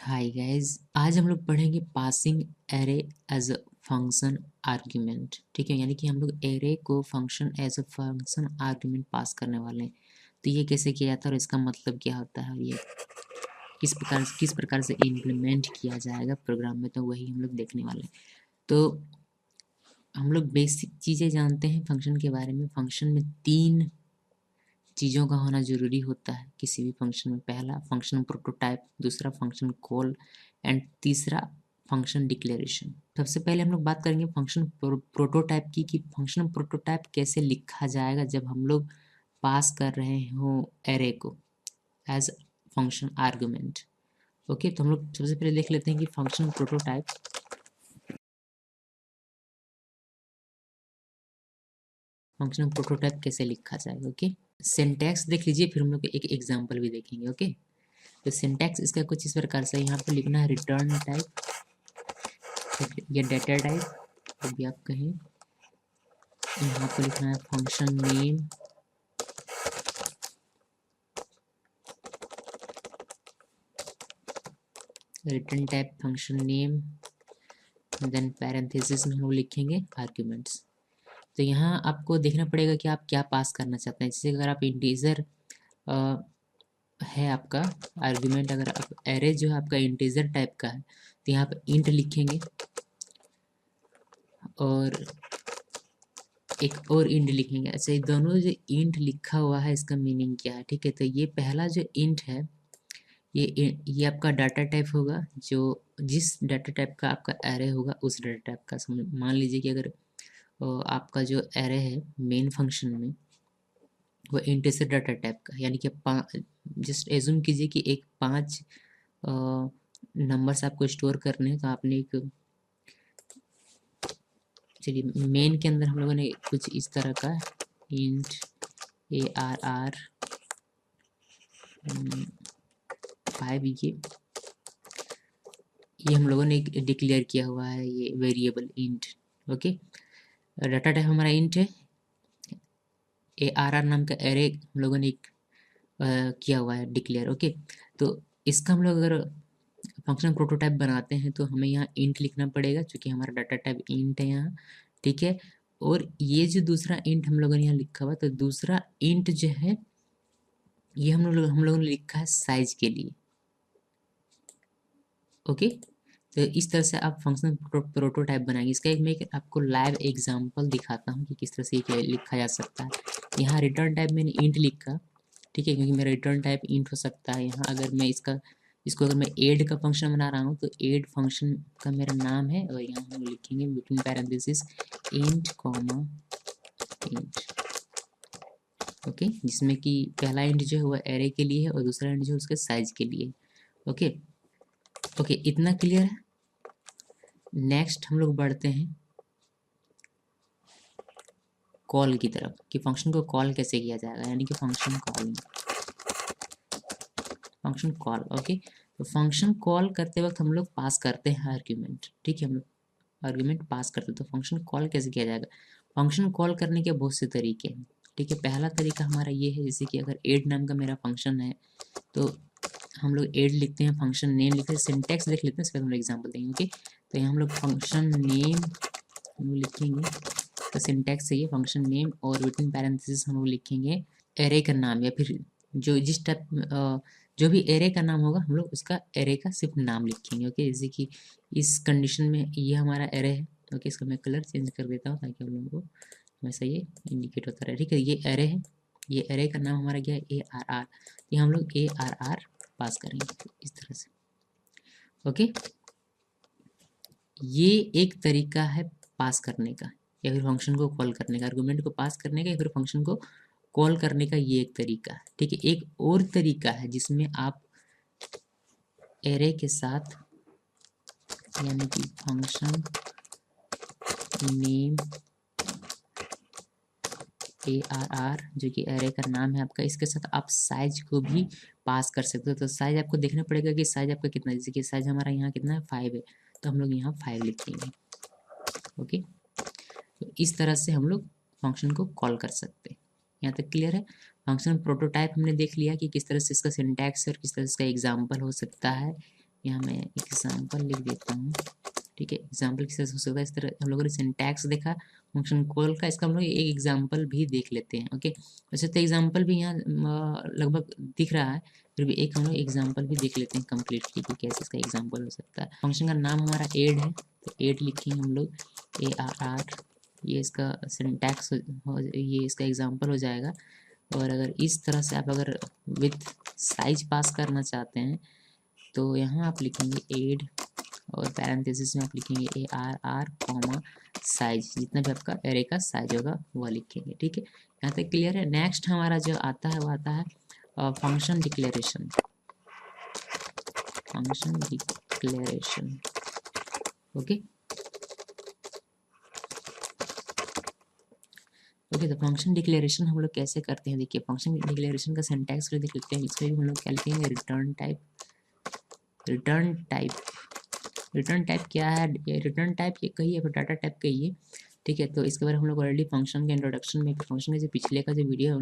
Hi guys, आज हम लोग पढ़ेंगे passing array as a function argument. ठीक है, यानी कि हम लोग एरे को function as a function argument pass करने वाले हैं। तो ये कैसे किया जाता है और इसका मतलब क्या होता है और ये किस प्रकार से इम्प्लीमेंट किया जाएगा प्रोग्राम में, तो वही हम लोग देखने वाले हैं। तो हम लोग बेसिक चीज़ें जानते हैं फंक्शन के बारे में। फंक्शन में 3 चीज़ों का होना ज़रूरी होता है किसी भी फंक्शन में। पहला फंक्शन प्रोटोटाइप, दूसरा फंक्शन कॉल एंड तीसरा फंक्शन डिक्लेरेशन। सबसे पहले हम लोग बात करेंगे फंक्शन प्रोटोटाइप की, कि फंक्शन प्रोटोटाइप कैसे लिखा जाएगा जब हम लोग पास कर रहे हो एरे को एज फंक्शन आर्गुमेंट। ओके, तो हम लोग सबसे पहले देख लेते हैं कि फंक्शन प्रोटोटाइप कैसे लिखा जाएगा। ओके, सिंटैक्स देख लीजिए, फिर हम लोग एक एग्जांपल भी देखेंगे। ओके, तो सिंटैक्स इसका कुछ इस प्रकार से यहाँ पर लिखना है रिटर्न टाइप या डेटा टाइप, जो भी आप कहें। यहाँ पर लिखना है function name, return type function name, then parenthesis में हम लोग लिखेंगे आर्ग्यूमेंट्स। तो यहाँ आपको देखना पड़ेगा कि आप क्या पास करना चाहते हैं। जैसे अगर आप इंटीजर है आपका आर्ग्यूमेंट, अगर आप एरे जो है आपका इंटीजर टाइप का है, तो यहाँ पर इंट लिखेंगे और एक और इंट लिखेंगे। अच्छा, ये दोनों जो इंट लिखा हुआ है इसका मीनिंग क्या है? ठीक है, तो ये पहला जो इंट है ये आपका डाटा टाइप होगा, जो जिस डाटा टाइप का आपका एरे होगा उस डाटा टाइप का। समझ, मान लीजिए कि अगर आपका जो एरे है मेन फंक्शन में वो इंटीजर डाटा टाइप का, यानी कि जस्ट एज्यूम कीजिए कि एक 5 नंबर्स आपको स्टोर करने हैं। तो आपने एक, चलिए मेन के अंदर हम लोगों ने कुछ इस तरह का इंट ARR 5 ये हम लोगों ने डिक्लेयर किया हुआ है, ये variable int. Okay, data type हमारा इंट है, ARR नाम का एरे हम लोगों ने किया हुआ है डिक्लेयर। ओके, तो इसका हम लोग अगर फंक्शन प्रोटोटाइप बनाते हैं तो हमें यहाँ इंट लिखना पड़ेगा, क्योंकि हमारा डाटा टाइप इंट है यहाँ। ठीक है, और ये जो दूसरा इंट हम लोगों ने यहाँ लिखा हुआ, तो दूसरा इंट जो है ये हम लोगों ने लिखा है साइज के लिए। ओके, तो इस तरह से आप फंक्शन प्रोटोटाइप बनाएंगे। इसका एक मैं आपको लाइव एग्जांपल दिखाता हूँ कि किस तरह से ये लिखा जा सकता है। यहाँ रिटर्न टाइप मैंने इंट लिखा, ठीक है, क्योंकि मेरा रिटर्न टाइप इंट हो सकता है। यहाँ अगर मैं इसको अगर मैं ऐड का फंक्शन बना रहा हूँ तो ऐड फंक्शन का मेरा नाम है, और यहाँ हम लिखेंगे between parenthesis int comma int. Okay, जिसमें कि पहला इंट जो है वो एरे के लिए है और दूसरा इंट जो है उसके साइज के लिए। ओके ओके, इतना क्लियर है। नेक्स्ट हम लोग बढ़ते हैं कॉल की तरफ, कि फंक्शन को कॉल कैसे किया जाएगा, यानी कि फंक्शन कॉल। ओके, तो फंक्शन कॉल करते वक्त हम लोग पास करते हैं आर्ग्यूमेंट। ठीक है, हम लोग आर्ग्यूमेंट पास करते हैं। तो फंक्शन कॉल कैसे किया जाएगा? फंक्शन कॉल करने के बहुत से तरीके हैं। ठीक है, पहला तरीका हमारा ये है, जैसे कि अगर ऐड नाम का मेरा फंक्शन है तो हम लोग ऐड लिखते हैं, फंक्शन नेम लिखते हैं। सिंटैक्स देख लेते हैं, इसके बाद हम लोग एग्जाम्पल देंगे। ओके, तो यहाँ हम लोग फंक्शन नेम हम लोग लिखेंगे, तो सिंटैक्स चाहिए फंक्शन नेम, और बिटवीन पैरेंथेसिस हम लोग लिखेंगे एरे का नाम, या फिर जिस टाइप जो भी एरे का नाम होगा हम लोग उसका एरे का सिर्फ नाम लिखेंगे। ओके, जैसे कि इस कंडीशन में ये हमारा एरे है। ओके, इसका मैं कलर चेंज कर देता हूँ ताकि हम लोगों को हमेशा ये इंडिकेट होता रहे। ठीक है, ये एरे है, ये एरे का नाम हमारा क्या है ARR, ये हम लोग ARR पास करेंगे इस तरह से। ओके, ये एक तरीका है पास करने का, या फिर फंक्शन को कॉल करने का, आर्गुमेंट को पास करने का या फिर फंक्शन को कॉल करने का, ये एक तरीका है। ठीक है, एक और तरीका है जिसमें आप एरे के साथ, यानी कि फंक्शन नेम ARR जो कि एरे का नाम है आपका, इसके साथ आप साइज को भी पास कर सकते हो। तो साइज आपको देखना पड़ेगा कि साइज आपका कितना है। जैसे कि साइज हमारा यहाँ कितना है 5 है, तो हम लोग यहाँ 5 लिखेंगे। ओके, तो इस तरह से हम लोग फंक्शन को कॉल कर सकते हैं। यहाँ तक क्लियर है। फंक्शन प्रोटोटाइप हमने देख लिया कि किस तरह से इसका सिंटैक्स है और किस तरह से इसका एग्जाम्पल हो सकता है यहाँ मैं एग्जाम्पल लिख देता हूँ, ठीक है। एग्जाम्पल किस तरह से हो सकता है, इस तरह हम लोगों ने सिंटैक्स देखा फंक्शन कॉल का, इसका हम लोग एक एग्जाम्पल भी देख लेते हैं, ओके। वैसे तो एग्जाम्पल भी यहाँ लगभग दिख रहा है, फिर भी एक हम लोग एग्जाम्पल भी देख लेते हैं कम्प्लीटली कि कैसे इसका एग्जाम्पल हो सकता है। फंक्शन का नाम हमारा एड है, तो एड लिखेंगे हम लोग ARR, ये इसका सिंटैक्स ये इसका एग्जाम्पल हो जाएगा। और अगर इस तरह से आप अगर विथ साइज पास करना चाहते हैं तो यहाँ आप लिखेंगे एड और पैरेंथेसिस में आप लिखेंगे ARR कॉमा साइज, जितना भी आपका एरे का साइज होगा वो लिखेंगे, ठीक है। यहाँ तक क्लियर है। नेक्स्ट हमारा जो आता है वो आता है function declaration, function declaration, okay. Okay, तो फंक्शन डिक्लेरेशन हम लोग कैसे करते हैं, देखिए फंक्शन डिक्लेरेशन का सिंटैक्स देख लेते हैं। इसमें भी हम लोग क्या लिखेंगे, return type, return type, return type क्या है, रिटर्न टाइप ये कही है, फिर डाटा टाइप कही है, ठीक है। तो इसके बारे में हम लोग ऑलरेडी फंक्शन के इंट्रोडक्शन में, फंक्शन के जो पिछले का जो वीडियो है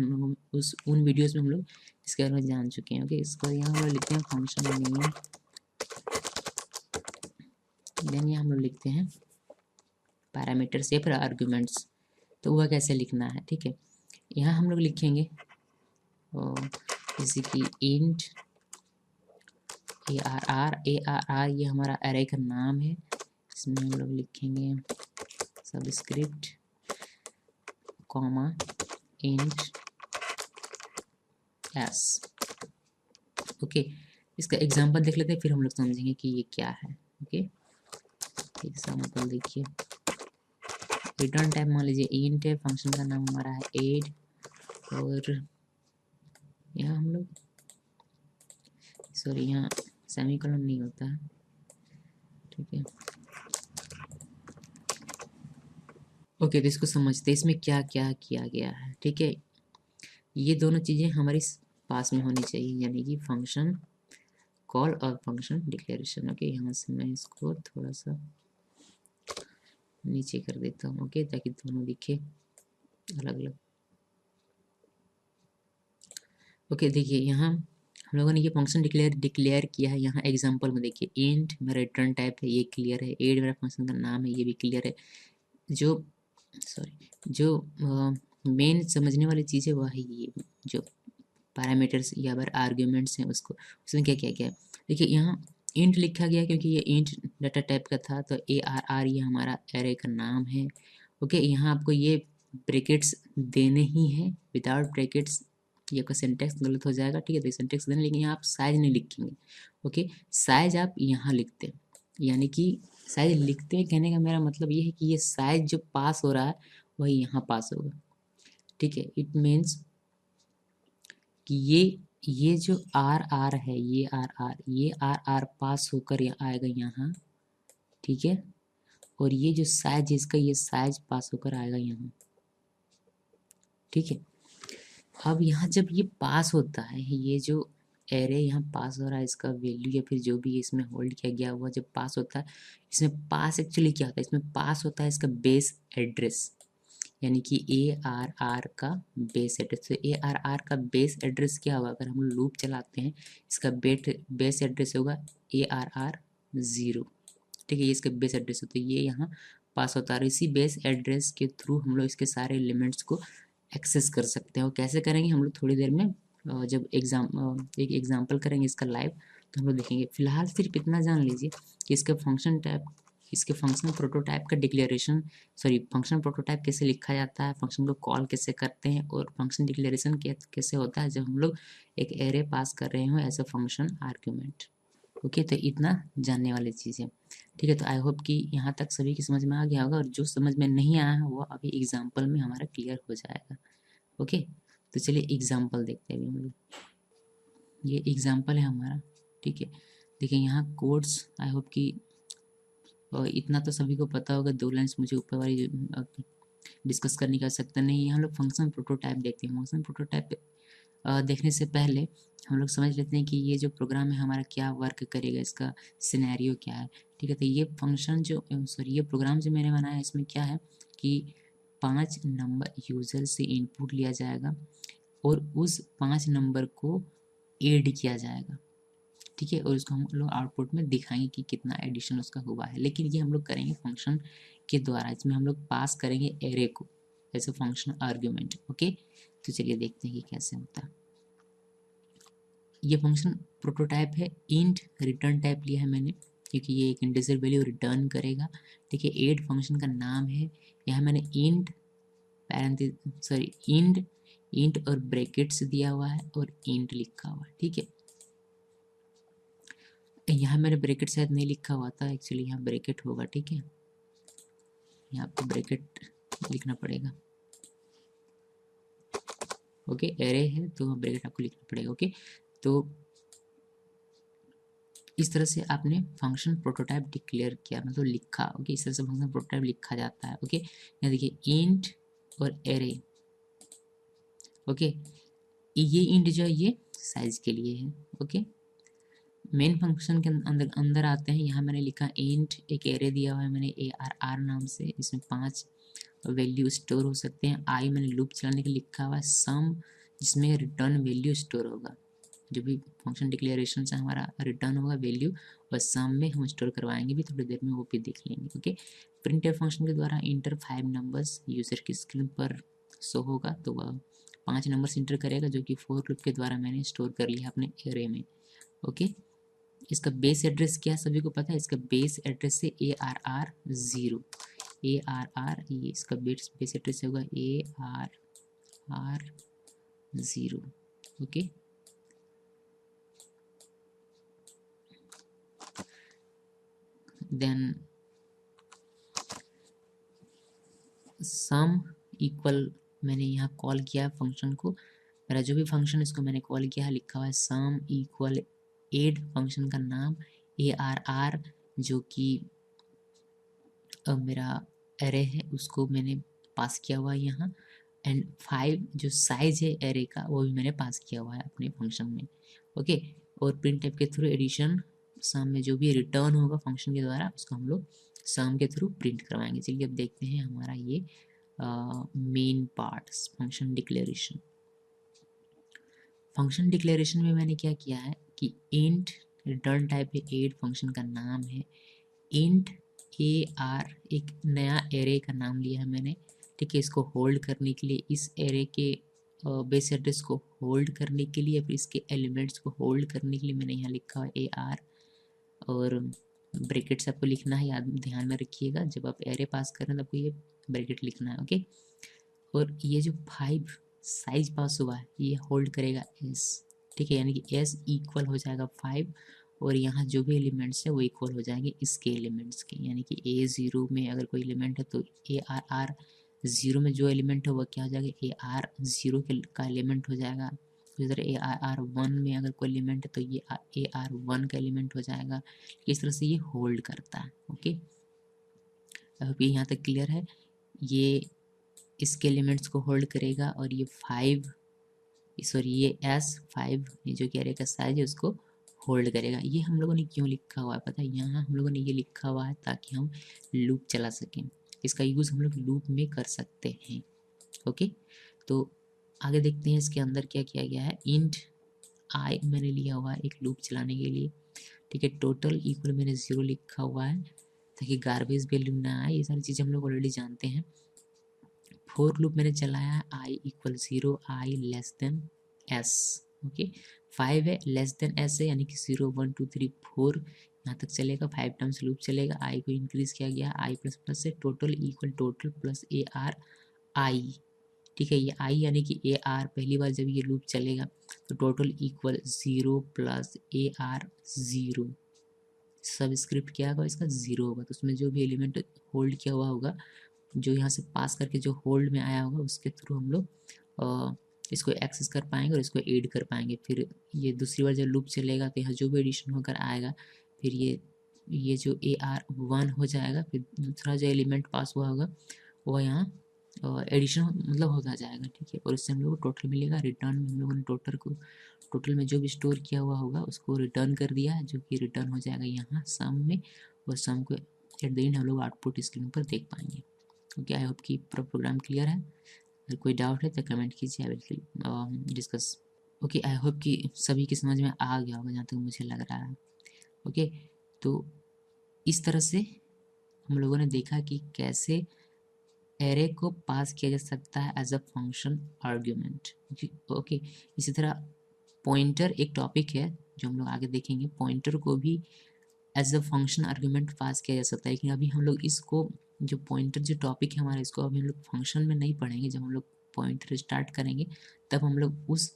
उन वीडियोस में हम लोग इसके बारे में जान चुके हैं, ओके। इसको यहाँ हम लोग लिखते हैं फंक्शन नेम, देन यहाँ हम लोग लिखते हैं पैरामीटर से फिर आर्ग्यूमेंट्स, तो वह कैसे लिखना है, ठीक है। यहाँ हम लोग लिखेंगे जैसे कि इंट ARR ये हमारा अरे का नाम है, इसमें हम लोग लिखेंगे subscript comma int S, okay. इसका एग्जांपल देख लेते हैं, फिर हम लोग समझेंगे कि ये क्या है, ओके। एग्जांपल देखिए, रिटर्न टाइप मान लीजिए इंट है, फंक्शन का नाम हमारा है एड, और यहाँ हम लोग सॉरी यहाँ सेमीकोलन नहीं होता है, ठीक है, ओके। तो इसको समझते हैं इसमें क्या क्या किया गया है, ठीक है। ये दोनों चीज़ें हमारे पास में होनी चाहिए, यानी कि फंक्शन कॉल और फंक्शन डिक्लेरेशन, ओके। यहाँ से मैं इसको थोड़ा सा नीचे कर देता हूँ, ओके, ताकि दोनों दिखे अलग अलग, ओके। देखिए यहाँ हम लोगों ने ये फंक्शन डिक्लेयर किया है, यहाँ एग्जांपल में देखिए इंट मेरा रिटर्न टाइप है, ये क्लियर है, एड मेरा फंक्शन का नाम है, ये भी क्लियर है। जो जो मेन समझने वाली चीज़ है वह है ये जो पैरामीटर्स या फिर आर्ग्यूमेंट्स हैं उसको, उसमें क्या क्या क्या है, देखिए यहाँ इंट लिखा गया क्योंकि ये इंट डाटा टाइप का था, तो ARR ये हमारा एरे का नाम है, ओके। यहाँ आपको ये ब्रैकेट्स देने ही हैं, विदाउट ब्रैकेट्स ये आपका सिंटेक्स गलत हो जाएगा, ठीक है। तो सिंटेक्स देने, लेकिन यहाँ आप साइज नहीं लिखेंगे, ओके। साइज आप यहाँ लिखते हैं, यानी कि साइज लिखते हैं कहने का मेरा मतलब ये है कि ये साइज जो पास हो रहा है वही यहाँ पास होगा, ठीक है। इट मीन्स कि ये जो RR है, ये RR पास होकर आएगा यहाँ, ठीक है। और ये जो साइज इसका, ये साइज पास होकर आएगा यहाँ, ठीक है। अब यहाँ जब ये पास होता है, ये जो एरे यहाँ पास हो रहा है, इसका वैल्यू या फिर जो भी इसमें होल्ड किया गया हुआ जब पास होता है, इसमें पास एक्चुअली क्या होता है, इसमें पास होता है इसका बेस एड्रेस, यानी कि ARR का बेस एड्रेस। तो ARR का बेस एड्रेस क्या होगा, अगर हम लूप चलाते हैं इसका बेस एड्रेस होगा ARR 0, ठीक है। ये इसका बेस एड्रेस होता है, ये यहाँ पास होता है, और इसी बेस एड्रेस के थ्रू हम लोग इसके सारे एलिमेंट्स को एक्सेस कर सकते हैं। और कैसे करेंगे हम लोग थोड़ी देर में जब एक एग्जाम्पल करेंगे इसका लाइव, तो हम लोग देखेंगे। फिलहाल सिर्फ इतना जान लीजिए कि इसके फंक्शन प्रोटोटाइप का डिक्लेरेशन, फंक्शन प्रोटोटाइप कैसे लिखा जाता है, फंक्शन को कॉल कैसे करते हैं, और फंक्शन डिक्लेरेशन कैसे होता है जब हम लोग एक एरे पास कर रहे हो as a function argument, okay. तो इतना जानने वाली चीज़ है, ठीक है। तो आई होप कि यहाँ तक सभी की समझ में आ गया होगा, और जो समझ में नहीं आया है वो अभी एग्जाम्पल में हमारा क्लियर हो जाएगा, ओके। तो चलिए एग्जाम्पल देखते हैं अभी हम लोग, ये एग्जाम्पल है हमारा, ठीक है। देखिए यहाँ कोड्स, आई होप कि इतना तो सभी को पता होगा, 2 लाइन्स मुझे ऊपर वाली डिस्कस करने की आवश्यकता नहीं है। यहाँ लोग फंक्शन प्रोटोटाइप देखते हैं। फंक्शन प्रोटोटाइप देखने से पहले हम लोग समझ लेते हैं कि ये जो प्रोग्राम है हमारा क्या वर्क करेगा, इसका सिनेरियो क्या है, ठीक है। तो ये फंक्शन जो ये प्रोग्राम जो मैंने बनाया है, इसमें क्या है कि 5 नंबर यूज़र से इनपुट लिया जाएगा और उस 5 नंबर को ऐड किया जाएगा, ठीक है, और उसको हम लोग आउटपुट में दिखाएंगे कि कितना एडिशन उसका हुआ है। लेकिन ये हम लोग करेंगे फंक्शन के द्वारा, इसमें हम लोग पास करेंगे एरे को as a function argument. Okay, तो चलिए देखते हैं कि कैसे होता है। ये फंक्शन प्रोटोटाइप है, इंट रिटर्न टाइप लिया है मैंने क्योंकि ये एक इंटीजर वैल्यू रिटर्न करेगा। ठीक है, एड फंक्शन का नाम है, यहाँ मैंने इंट इंट और ब्रैकेट्स दिया हुआ है और इंट लिखा हुआ है। ठीक है, यहाँ मैंने ब्रैकेट शायद नहीं लिखा हुआ था, एक्चुअली यहाँ ब्रैकेट होगा। ठीक है, यहाँ आपको ब्रैकेट लिखना पड़ेगा। ओके, एरे है तो ब्रैकेट आपको लिखना पड़ेगा। ओके, तो इस तरह से आपने फंक्शन प्रोटोटाइप डिक्लेयर किया, मतलब लिखा। ओके, इस तरह से फंक्शन प्रोटोटाइप लिखा जाता है। ओके, यहाँ देखिए इंट और एरे। ओके, ये इंट जो है ये साइज के लिए है। ओके, मेन फंक्शन के अंदर आते हैं। यहाँ मैंने लिखा इंट, एक एरे दिया हुआ है मैंने ARR नाम से, इसमें 5 वैल्यू स्टोर हो सकते हैं। आई मैंने लूप चलाने के लिए लिखा हुआ है सम, जिसमें रिटर्न वैल्यू स्टोर होगा। जो भी फंक्शन डिक्लेरेशन से हमारा रिटर्न होगा वैल्यू, और सम में हम स्टोर करवाएंगे भी, थोड़ी देर में वो भी देख लेंगे। ओके, प्रिंटफ फंक्शन के द्वारा इंटर 5 नंबर्स यूजर की स्क्रीन पर शो होगा, तो वह 5 नंबर्स इंटर करेगा जो कि फोर लूप के द्वारा मैंने स्टोर कर लिया अपने एरे में। ओके, इसका बेस एड्रेस क्या है सभी को पता है, इसका बेस एड्रेस है ARR 0। ARR ये इसका बेस एड्रेस होगा ARR 0। Okay, then sum equal मैंने यहाँ कॉल किया है फंक्शन को, मेरा जो भी फंक्शन इसको मैंने कॉल किया है, लिखा हुआ है सम इक्वल एड फंक्शन का नाम ARR, जो कि मेरा एरे है उसको मैंने पास किया हुआ है यहाँ, एंड 5 जो साइज है एरे का वो भी मैंने पास किया हुआ है अपने फंक्शन में। ओके, और प्रिंट टाइप के थ्रू एडिशन सम में जो भी रिटर्न होगा फंक्शन के द्वारा उसको हम लोग सम के थ्रू प्रिंट करवाएंगे। चलिए अब देखते हैं हमारा ये main part function declaration. Function declaration में मैंने क्या किया है कि इंट रिटर्न टाइप है, एड फंक्शन का नाम है, इंट AR एक नया एरे का नाम लिया है मैंने। ठीक है, इसको होल्ड करने के लिए, इस एरे के बेस एड्रेस को होल्ड करने के लिए, फिर इसके एलिमेंट्स को होल्ड करने के लिए मैंने यहाँ लिखा हुआ AR, और ब्रैकेट्स आपको लिखना है, याद ध्यान में रखिएगा जब आप एरे पास करें तो आपको ये ब्रैकेट लिखना है। ओके, और ये जो 5 साइज पास हुआ है ये होल्ड करेगा S। ठीक है, यानी कि S इक्वल हो जाएगा 5, और यहाँ जो भी एलिमेंट्स है वो इक्वल हो जाएंगे इसके एलिमेंट्स के, यानी कि A0 में अगर कोई एलिमेंट है तो ARR 0 में जो एलिमेंट है वो क्या हो जाएगा AR 0 का एलिमेंट हो जाएगा। इधर ARR 1 में अगर कोई एलिमेंट है तो ये AR 1 का एलिमेंट हो जाएगा। इस तरह से ये होल्ड करता है। ओके, अब यहाँ तक क्लियर है, ये इसके एलिमेंट्स को होल्ड करेगा, और ये 5 सॉरी ये S5 ये जो एरे का साइज है उसको होल्ड करेगा। ये हम लोगों ने क्यों लिखा हुआ है पता है, यहाँ हम लोगों ने ये लिखा हुआ है ताकि हम लूप चला सकें, इसका यूज़ हम लोग लूप में कर सकते हैं। ओके, तो आगे देखते हैं इसके अंदर क्या किया गया है। इंट I मैंने लिया हुआ है एक लूप चलाने के लिए। ठीक है, टोटल इक्वल मैंने 0 लिखा हुआ है ताकि गार्बेज वैल्यू ना आए, ये सारी चीज़ें हम लोग ऑलरेडी जानते हैं। फोर लूप मैंने चलाया है I equal 0, I less than S। Okay, 5 है लेस देन S है, यानी कि 0 1 2 3 4 यहाँ तक चलेगा, 5 टाइम्स लूप चलेगा। I को इंक्रीज किया गया I प्लस प्लस से, total equal total plus AR I। ठीक है, ये I यानी कि AR पहली बार जब ये लूप चलेगा तो टोटल इक्वल 0 प्लस AR 0, सब स्क्रिप्ट क्या होगा इसका 0 होगा, तो उसमें जो भी एलिमेंट होल्ड किया हुआ होगा, जो यहाँ से पास करके जो होल्ड में आया होगा उसके थ्रू हम लोग इसको एक्सेस कर पाएंगे और इसको ऐड कर पाएंगे। फिर ये दूसरी बार जब लूप चलेगा तो यहाँ जो भी एडिशन होकर आएगा, फिर ये जो AR 1 हो जाएगा, फिर दूसरा जो एलिमेंट पास हुआ होगा वो यहाँ एडिशन मतलब होता जाएगा। ठीक है, और इससे हम लोग को टोटल मिलेगा। रिटर्न में हम लोगों ने टोटल में जो भी स्टोर किया हुआ होगा उसको रिटर्न कर दिया है, जो कि रिटर्न हो जाएगा यहाँ सम में, और सम को एट द एंड हम लोग आउटपुट स्क्रीन पर देख पाएंगे। ओके, आई होप कि पूरा प्रोग्राम क्लियर है। अगर कोई डाउट है तो कमेंट कीजिए, I will discuss. Okay, I hope कि सभी की समझ में आ गया होगा जहाँ तक मुझे लग रहा है। ओके, तो इस तरह से हम लोगों ने देखा कि कैसे एरे को पास किया जा सकता है as a function argument. Okay, इसी तरह पॉइंटर एक टॉपिक है जो हम लोग आगे देखेंगे। पॉइंटर को भी as a function argument pass किया जा सकता है, लेकिन अभी हम लोग इसको जो पॉइंटर जो टॉपिक है हमारा, इसको अभी हम लोग फंक्शन में नहीं पढ़ेंगे। जब हम लोग पॉइंटर स्टार्ट करेंगे तब हम लोग उस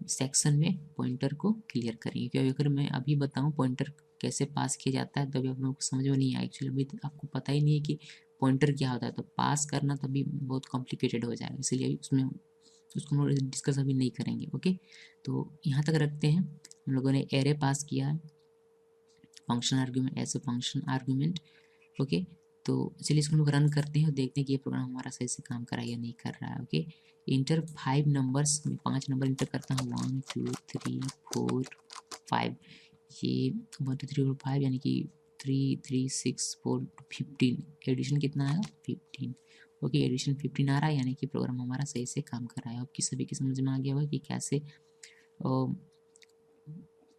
सेक्शन में पॉइंटर को क्लियर करेंगे। क्योंकि अगर मैं अभी बताऊं पॉइंटर कैसे पास किया जाता है, तभी आप लोगों को समझ में नहीं आया। एक्चुअली अभी आपको पता ही नहीं है कि पॉइंटर क्या होता है, तो पास करना तभी बहुत कॉम्प्लिकेटेड हो जाएगा, इसलिए उसमें उसको हम लोग डिस्कस अभी नहीं करेंगे। ओके, तो यहाँ तक रखते हैं। हम लोगों ने एरे पास किया है function argument as a function argument. Okay, तो चलिए इसको हम लोग रन करते हैं और देखते हैं कि ये प्रोग्राम हमारा सही से काम कर रहा है या नहीं कर रहा है। ओके, इंटर 5 नंबर्स में 5 नंबर इंटर करता हूँ, 1 2 3 4 5। ये 1 2 3 4 5 यानी कि 3 3 6 4 15। एडिशन कितना आएगा? 15। ओके, एडिशन 15 आ रहा है, यानी कि प्रोग्राम हमारा सही से काम कर रहा है। आपकी सभी की समझ में आ गया होगा कि कैसे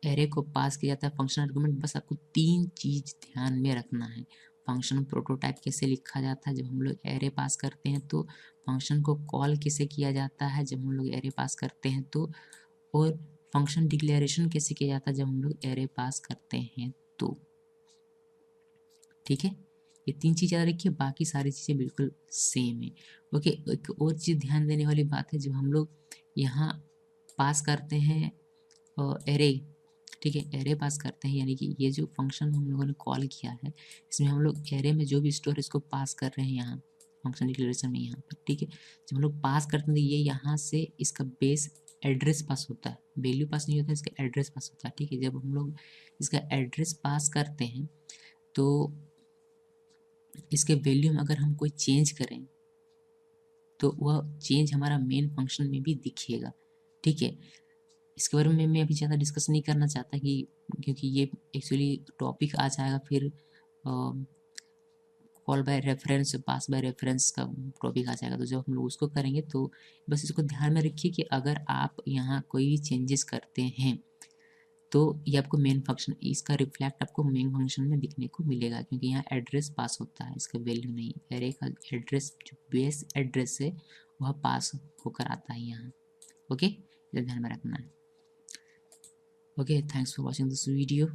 एरे को पास किया जाता है फंक्शन आर्गुमेंट। बस आपको 3 चीज ध्यान में रखना है। फंक्शन प्रोटोटाइप कैसे लिखा जाता है जब हम लोग एरे पास करते हैं, तो फंक्शन को कॉल कैसे किया जाता है जब हम लोग एरे पास करते हैं, तो और फंक्शन डिक्लेरेशन कैसे किया जाता है जब हम लोग एरे पास करते हैं। तो ठीक है, ये 3 चीज़ याद रखिए, बाकी सारी चीज़ें बिल्कुल सेम है। ओके, एक और चीज़ ध्यान देने वाली बात है, जब हम लोग यहाँ पास करते हैं एरे, ठीक है, एरे पास करते हैं, यानी कि ये जो फंक्शन हम लोगों ने कॉल किया है, इसमें हम लोग एरे में जो भी स्टोर है इसको पास कर रहे हैं यहाँ फंक्शन डिक्लेरेशन में यहाँ पर। ठीक है, जब हम लोग पास करते हैं तो ये यहाँ से इसका बेस एड्रेस पास होता है, वैल्यू पास नहीं होता है, इसका एड्रेस पास होता है। ठीक है, जब हम लोग इसका एड्रेस पास करते हैं तो इसके वैल्यू में अगर हम कोई चेंज करें तो वह चेंज हमारा मेन फंक्शन में भी दिखेगा। ठीक है, इसके बारे में मैं अभी ज़्यादा डिस्कस नहीं करना चाहता कि क्योंकि ये एक्चुअली टॉपिक आ जाएगा फिर call by reference, pass by reference का टॉपिक आ जाएगा, तो जब हम लोग उसको करेंगे तो बस इसको ध्यान में रखिए कि अगर आप यहाँ कोई भी चेंजेस करते हैं तो ये आपको मेन फंक्शन, इसका रिफ्लेक्ट आपको मेन फंक्शन में दिखने को मिलेगा, क्योंकि यहाँ एड्रेस पास होता है, इसका वैल्यू नहीं। एरे का एड्रेस जो बेस एड्रेस है वह पास होकर आता है यहाँ। ओके, ये ध्यान में रखना है। Okay, thanks for watching this video.